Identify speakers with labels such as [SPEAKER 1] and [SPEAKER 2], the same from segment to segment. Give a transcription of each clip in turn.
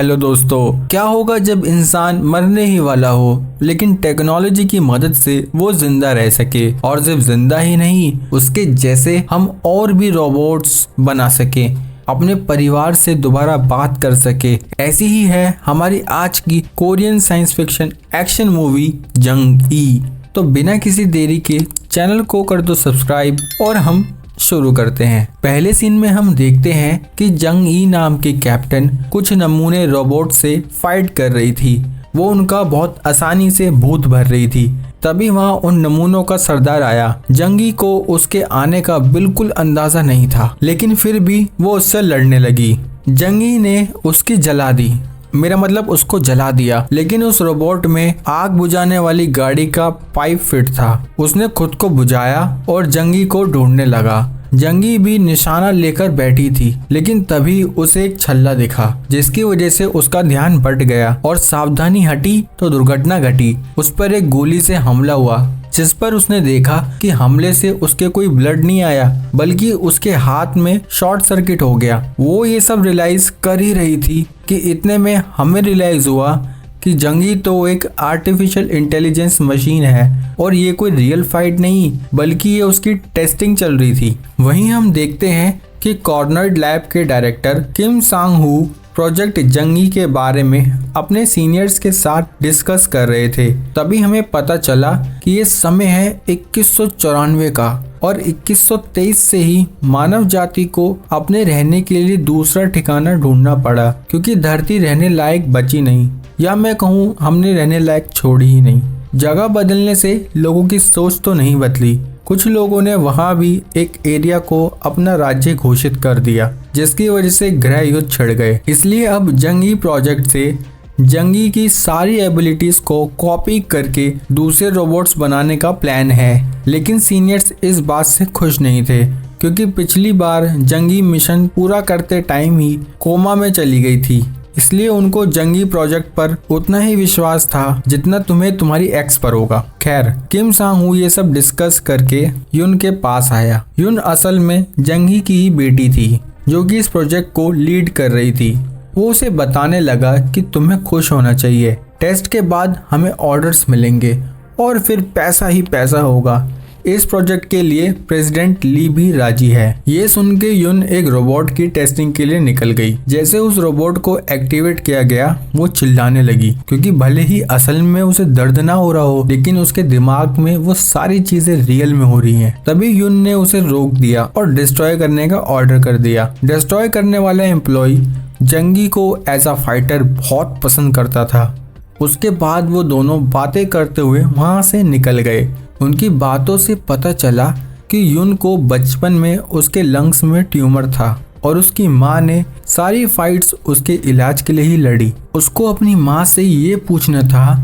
[SPEAKER 1] Hello दोस्तों, क्या होगा जब इंसान मरने ही वाला हो लेकिन टेक्नोलॉजी की मदद से वो जिंदा रह सके, और सिर्फ जिंदा ही नहीं उसके जैसे हम और भी रोबोट्स बना सके, अपने परिवार से दोबारा बात कर सके। ऐसी ही है हमारी आज की Korean science fiction action movie जंग ई। तो बिना किसी देरी के चैनल को कर दो सब्सक्राइब और हम शुरू करते हैं। पहले सीन में हम देखते हैं कि जंग ई नाम की कैप्टन कुछ नमूने रोबोट से फाइट कर रही थी। वो उनका बहुत आसानी से भूत भर रही थी। तभी वहाँ उन नमूनों का सरदार आया। जंगी को उसके आने का बिल्कुल अंदाजा नहीं था, लेकिन फिर भी वो उससे लड़ने लगी। जंगी ने उसकी जला दी, मेरा मतलब उसको जला दिया, लेकिन उस रोबोट में आग बुझाने वाली गाड़ी का पाइप फिट था। उसने खुद को बुझाया और जंगी को ढूंढने लगा। जंगी भी निशाना लेकर बैठी थी, लेकिन तभी उसे एक छल्ला दिखा, जिसकी वजह से उसका ध्यान भट गया और सावधानी हटी तो दुर्घटना घटी। उस पर एक गोली से हमला हुआ, जिस पर उसने देखा कि हमले से उसके कोई ब्लड नहीं आया, बल्कि उसके हाथ में शॉर्ट सर्किट हो गया। वो ये सब रियलाइज कर ही रही थी कि इतने में हमें रियलाइज हुआ कि जंगी तो एक आर्टिफिशियल इंटेलिजेंस मशीन है और ये कोई रियल फाइट नहीं, बल्कि ये उसकी टेस्टिंग चल रही थी। वहीं हम देखते हैं कि कॉर्नर्ड लैब के डायरेक्टर किम सांग हू प्रोजेक्ट जंगी के बारे में अपने सीनियर्स के साथ डिस्कस कर रहे थे। तभी हमें पता चला कि ये समय है 2194 का, और 2123 से ही मानव जाति को अपने रहने के लिए दूसरा ठिकाना ढूंढना पड़ा, क्योंकि धरती रहने लायक बची नहीं, या मैं कहूँ हमने रहने लायक छोड़ी ही नहीं। जगह बदलने से लोगों की सोच तो नहीं बदली। कुछ लोगों ने वहाँ भी एक एरिया को अपना राज्य घोषित कर दिया, जिसकी वजह से गृह युद्ध छिड़ गए। इसलिए अब जंगी प्रोजेक्ट से जंगी की सारी एबिलिटीज को कॉपी करके दूसरे रोबोट्स बनाने का प्लान है। लेकिन सीनियर्स इस बात से खुश नहीं थे, क्योंकि पिछली बार जंगी मिशन पूरा करते टाइम ही कोमा में चली गई थी। इसलिए उनको जंगी प्रोजेक्ट पर उतना ही विश्वास था जितना तुम्हें तुम्हारी एक्स पर होगा। खैर, किम सांग हू ये सब डिस्कस करके युन के पास आया। युन असल में जंगी की ही बेटी थी, जो कि इस प्रोजेक्ट को लीड कर रही थी। वो उसे बताने लगा कि तुम्हें खुश होना चाहिए, टेस्ट के बाद हमें ऑर्डर्स मिलेंगे और फिर पैसा ही पैसा होगा। इस प्रोजेक्ट के लिए प्रेसिडेंट ली भी राजी है। ये सुन के युन एक रोबोट की टेस्टिंग के लिए निकल गई। जैसे उस रोबोट को एक्टिवेट किया गया, वो चिल्लाने लगी, क्योंकि भले ही असल में उसे दर्द ना हो रहा हो, लेकिन उसके दिमाग में वो सारी चीजें रियल में हो रही हैं। तभी युन ने उसे रोक दिया और डिस्ट्रॉय करने का ऑर्डर कर दिया। डिस्ट्रॉय करने वाला एम्प्लॉय जंगी को एज अ फाइटर बहुत पसंद करता था। उसके बाद वो दोनों बातें करते हुए वहां से निकल गए। उनकी बातों से पता चला कि युन को बचपन में उसके लंग्स में ट्यूमर था और उसकी माँ ने सारी फाइट्स उसके इलाज के लिए ही लड़ी। उसको अपनी माँ से ये पूछना था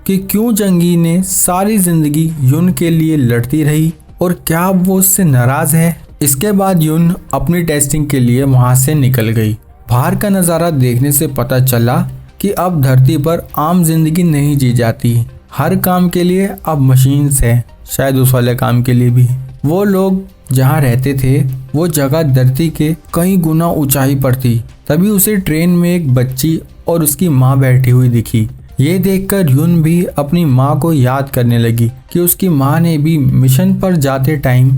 [SPEAKER 1] कि क्यों जंगी ने सारी जिंदगी युन के लिए लड़ती रही और क्या वो उससे नाराज है। इसके बाद युन अपनी टेस्टिंग के लिए वहाँ से निकल गई। बाहर का नज़ारा देखने से पता चला कि अब धरती पर आम जिंदगी नहीं जी जाती। हर काम के लिए अब मशीन्स है, शायद उस वाले काम के लिए भी। वो लोग जहाँ रहते थे वो जगह धरती के कई गुना ऊंचाई पर थी। तभी उसे ट्रेन में एक बच्ची और उसकी माँ बैठी हुई दिखी। ये देखकर युन भी अपनी माँ को याद करने लगी कि उसकी माँ ने भी मिशन पर जाते टाइम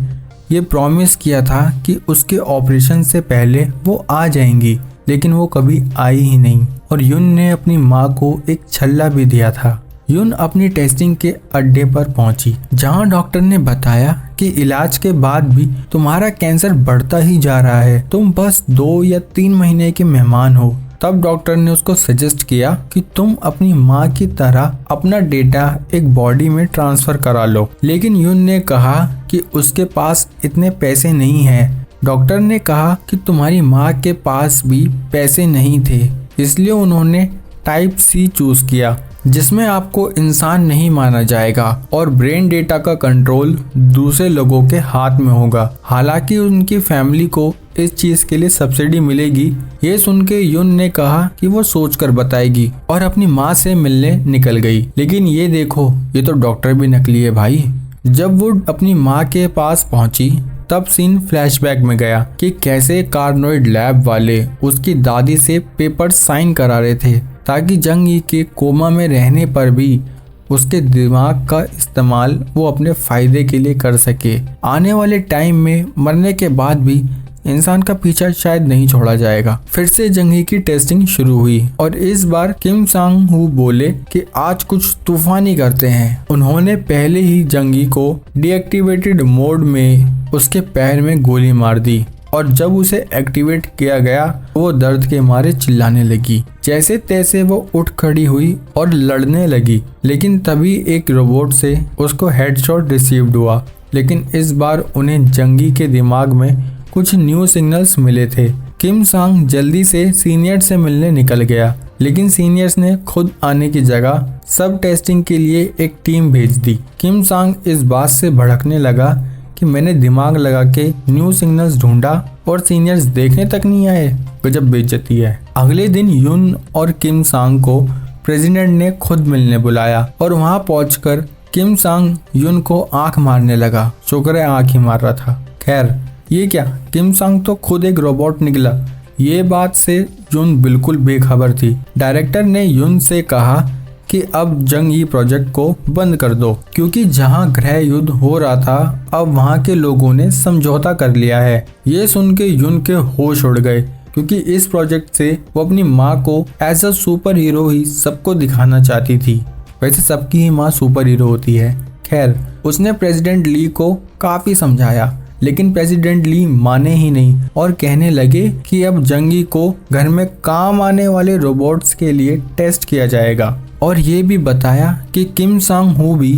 [SPEAKER 1] ये प्रॉमिस किया था कि उसके ऑपरेशन से पहले वो आ जाएंगी, लेकिन वो कभी आई ही नहीं। और युन ने अपनी माँ को एक छल्ला भी दिया था। युन अपनी टेस्टिंग के अड्डे पर पहुंची, जहां डॉक्टर ने बताया कि इलाज के बाद भी तुम्हारा कैंसर बढ़ता ही जा रहा है, तुम बस 2 या 3 महीने के मेहमान हो। तब डॉक्टर ने उसको सजेस्ट किया कि तुम अपनी माँ की तरह अपना डेटा एक बॉडी में ट्रांसफर करा लो। लेकिन युन ने कहा कि उसके पास इतने पैसे नहीं हैं। डॉक्टर ने कहा कि तुम्हारी माँ के पास भी पैसे नहीं थे, इसलिए उन्होंने टाइप सी चूज किया, जिसमें आपको इंसान नहीं माना जाएगा और ब्रेन डेटा का कंट्रोल दूसरे लोगों के हाथ में होगा। हालांकि उनकी फैमिली को इस चीज के लिए सब्सिडी मिलेगी। ये सुन के युन ने कहा कि वो सोचकर बताएगी और अपनी माँ से मिलने निकल गई। लेकिन ये देखो, ये तो डॉक्टर भी नकली है भाई। जब वो अपनी माँ के पास पहुंची तब सीन फ्लैशबैक में गया कि कैसे कार्नोइड लैब वाले उसकी दादी से पेपर साइन करा रहे थे ताकि जंग यी के कोमा में रहने पर भी उसके दिमाग का इस्तेमाल वो अपने फायदे के लिए कर सके। आने वाले टाइम में मरने के बाद भी इंसान का पीछा शायद नहीं छोड़ा जाएगा। फिर से जंगी की टेस्टिंग शुरू हुई और इस बार किम सांग हू बोले कि आज कुछ तूफानी करते हैं। उन्होंने पहले ही जंगी को डीएक्टिवेटेड मोड में उसके पैर में गोली मार दी और जब उसे एक्टिवेट किया गया वो दर्द के मारे चिल्लाने लगी। जैसे तैसे वो उठ खड़ी हुई और लड़ने लगी, लेकिन तभी एक रोबोट से उसको हेडशॉट रिसीव्ड हुआ। लेकिन इस बार उन्हें जंगी के दिमाग में कुछ न्यू सिग्नल्स मिले थे। किम सांग जल्दी से सीनियर से मिलने निकल गया, लेकिन सीनियर्स ने खुद आने की जगह सब टेस्टिंग के लिए एक टीम भेज दी। किम सांग इस बात से भड़कने लगा कि मैंने दिमाग लगा के न्यू सिग्नल्स ढूंढा और सीनियर्स देखने तक नहीं आए। गजब बेइज्जती है। अगले दिन युन और किम सांग को प्रेसिडेंट ने खुद मिलने बुलाया और वहां पहुंचकर किम सांग युन को आंख मारने लगा। शुक्र है आंख ही मार रहा था। खैर ये क्या, किम सांग तो खुद एक रोबोट निकला। ये बात से युन बिल्कुल बेखबर थी। डायरेक्टर ने युन से कहा कि अब जंग यी प्रोजेक्ट को बंद कर दो क्योंकि जहां गृह युद्ध हो रहा था अब वहां के लोगों ने समझौता कर लिया है। ये सुन के युन के होश उड़ गए क्योंकि इस प्रोजेक्ट से वो अपनी माँ को एज अ सुपर हीरो ही सबको दिखाना चाहती थी। वैसे सबकी ही माँ सुपर हीरो होती है। खैर उसने प्रेसिडेंट ली को काफी समझाया, लेकिन प्रेसिडेंट ली माने ही नहीं और कहने लगे कि अब जंगी को घर में काम आने वाले रोबोट्स के लिए टेस्ट किया जाएगा। और ये भी बताया कि किम सांग हू भी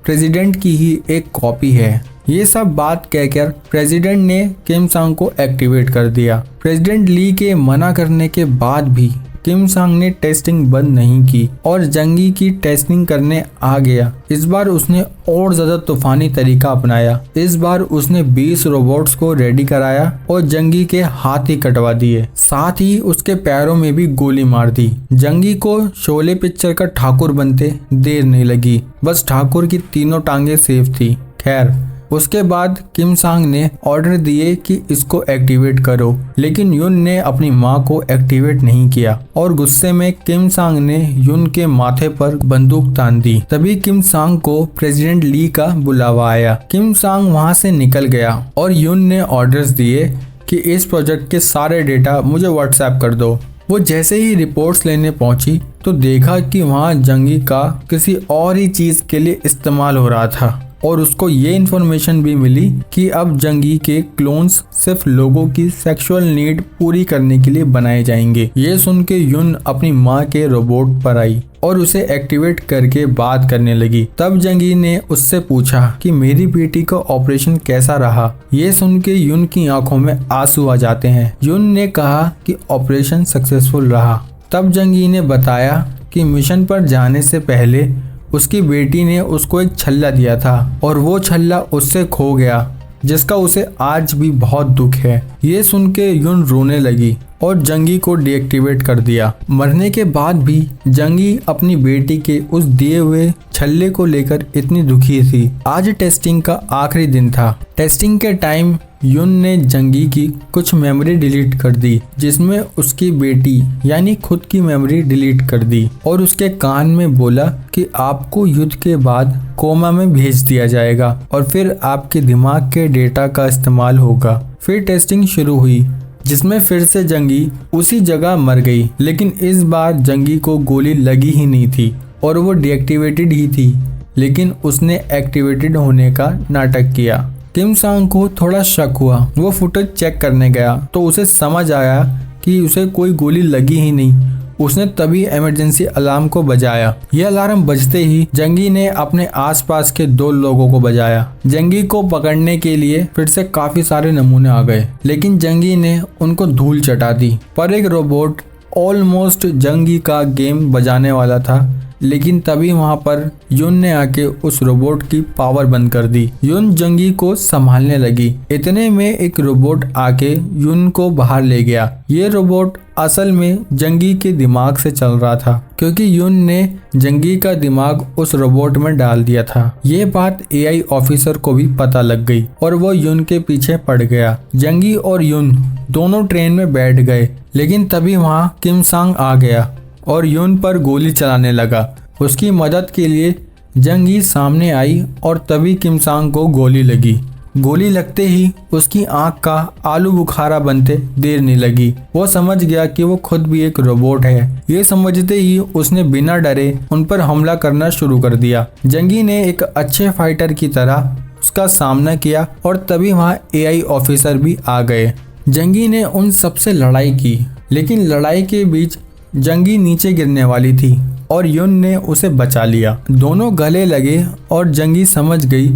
[SPEAKER 1] प्रेसिडेंट की ही एक कॉपी है। ये सब बात कहकर प्रेसिडेंट ने किम सांग को एक्टिवेट कर दिया। प्रेसिडेंट ली के मना करने के बाद भी किम सांग ने टेस्टिंग बंद नहीं की और जंगी की टेस्टिंग करने आ गया। इस बार उसने और ज्यादा तूफानी तरीका अपनाया। इस बार उसने 20 रोबोट्स को रेडी कराया और जंगी के हाथ ही कटवा दिए, साथ ही उसके पैरों में भी गोली मार दी। जंगी को शोले पिक्चर का ठाकुर बनते देर नहीं लगी, बस ठाकुर की तीनों टांगे सेफ थी। खैर उसके बाद किम सांग ने ऑर्डर दिए कि इसको एक्टिवेट करो, लेकिन युन ने अपनी माँ को एक्टिवेट नहीं किया और गुस्से में किम सांग ने युन के माथे पर बंदूक तान दी। तभी किम सांग को प्रेसिडेंट ली का बुलावा आया। किम सांग वहाँ से निकल गया और युन ने ऑर्डर्स दिए कि इस प्रोजेक्ट के सारे डेटा मुझे व्हाट्सएप कर दो। वो जैसे ही रिपोर्ट्स लेने पहुंची तो देखा कि वहाँ जंगी का किसी और ही चीज के लिए इस्तेमाल हो रहा था और उसको ये इन्फॉर्मेशन भी मिली कि अब जंगी के क्लोन्स सिर्फ लोगों की सेक्सुअल नीड पूरी करने के लिए बनाए जाएंगे। ये सुन के युन अपनी माँ के रोबोट पर आई और उसे एक्टिवेट करके बात करने लगी। तब जंगी ने उससे पूछा कि मेरी बेटी का ऑपरेशन कैसा रहा। ये सुन के युन की आंखों में आंसू आ जाते हैं। युन ने कहा कि ऑपरेशन सक्सेसफुल रहा। तब जंगी ने बताया कि मिशन पर जाने से पहले उसकी बेटी ने उसको एक छल्ला दिया था और वो छल्ला उससे खो गया, जिसका उसे आज भी बहुत दुख है। ये सुन के युन रोने लगी और जंगी को डीएक्टिवेट कर दिया। मरने के बाद भी जंगी अपनी बेटी के उस दिए हुए छल्ले को लेकर इतनी दुखी थी। आज टेस्टिंग का आखिरी दिन था। टेस्टिंग के टाइम युन ने जंगी की कुछ मेमोरी डिलीट कर दी, जिसमें उसकी बेटी यानी खुद की मेमोरी डिलीट कर दी और उसके कान में बोला कि आपको युद्ध के बाद कोमा में भेज दिया जाएगा और फिर आपके दिमाग के डेटा का इस्तेमाल होगा। फिर टेस्टिंग शुरू हुई, जिसमें फिर से जंगी उसी जगह मर गई, लेकिन इस बार जंगी को गोली लगी ही नहीं थी और वो डीएक्टिवेटेड ही थी, लेकिन उसने एक्टिवेटेड होने का नाटक किया। किम सांग को थोड़ा शक हुआ। वो फुटेज चेक करने गया तो उसे समझ आया कि उसे कोई गोली लगी ही नहीं। उसने तभी इमरजेंसी अलार्म को बजाया। यह अलार्म बजते ही जंगी ने अपने आसपास के 2 लोगों को बजाया। जंगी को पकड़ने के लिए फिर से काफी सारे नमूने आ गए, लेकिन जंगी ने उनको धूल चटा दी। पर एक रोबोट ऑलमोस्ट जंगी का गेम बजाने वाला था, लेकिन तभी वहाँ पर युन ने आके उस रोबोट की पावर बंद कर दी। युन जंगी को संभालने लगी। इतने में एक रोबोट आके युन को बाहर ले गया। ये रोबोट असल में जंगी के दिमाग से चल रहा था, क्योंकि युन ने जंगी का दिमाग उस रोबोट में डाल दिया था। ये बात एआई ऑफिसर को भी पता लग गई और वो युन के पीछे पड़ गया। जंगी और युन दोनों ट्रेन में बैठ गए, लेकिन तभी वहाँ किम सांग आ गया और युन पर गोली चलाने लगा। उसकी मदद के लिए जंगी सामने आई और तभी किम सांग को गोली लगी। गोली लगते ही उसकी आंख का आलू बुखारा बनते देर नहीं लगी। वो समझ गया कि वो खुद भी एक रोबोट है। ये समझते ही उसने बिना डरे उन पर हमला करना शुरू कर दिया। जंगी ने एक अच्छे फाइटर की तरह उसका सामना किया और तभी वहाँ एआई ऑफिसर भी आ गए। जंगी ने उन सबसे लड़ाई की, लेकिन लड़ाई के बीच जंगी नीचे गिरने वाली थी और युन ने उसे बचा लिया। दोनों गले लगे और जंगी समझ गई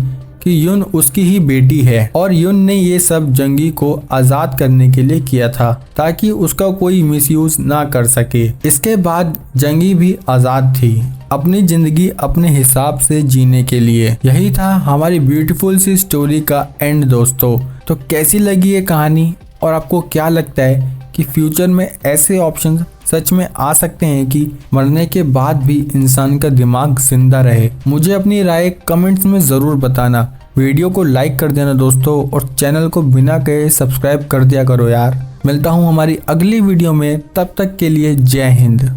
[SPEAKER 1] कि युन उसकी ही बेटी है और युन ने ये सब जंगी को आजाद करने के लिए किया था, ताकि उसका कोई मिसयूज ना कर सके। इसके बाद जंगी भी आजाद थी, अपनी जिंदगी अपने हिसाब से जीने के लिए। यही था हमारी ब्यूटीफुल सी स्टोरी का एंड दोस्तों। तो कैसी लगी ये कहानी और आपको क्या लगता है कि फ्यूचर में ऐसे ऑप्शन सच में आ सकते हैं कि मरने के बाद भी इंसान का दिमाग जिंदा रहे? मुझे अपनी राय कमेंट्स में ज़रूर बताना। वीडियो को लाइक कर देना दोस्तों और चैनल को बिना कहे सब्सक्राइब कर दिया करो यार। मिलता हूँ हमारी अगली वीडियो में, तब तक के लिए जय हिंद।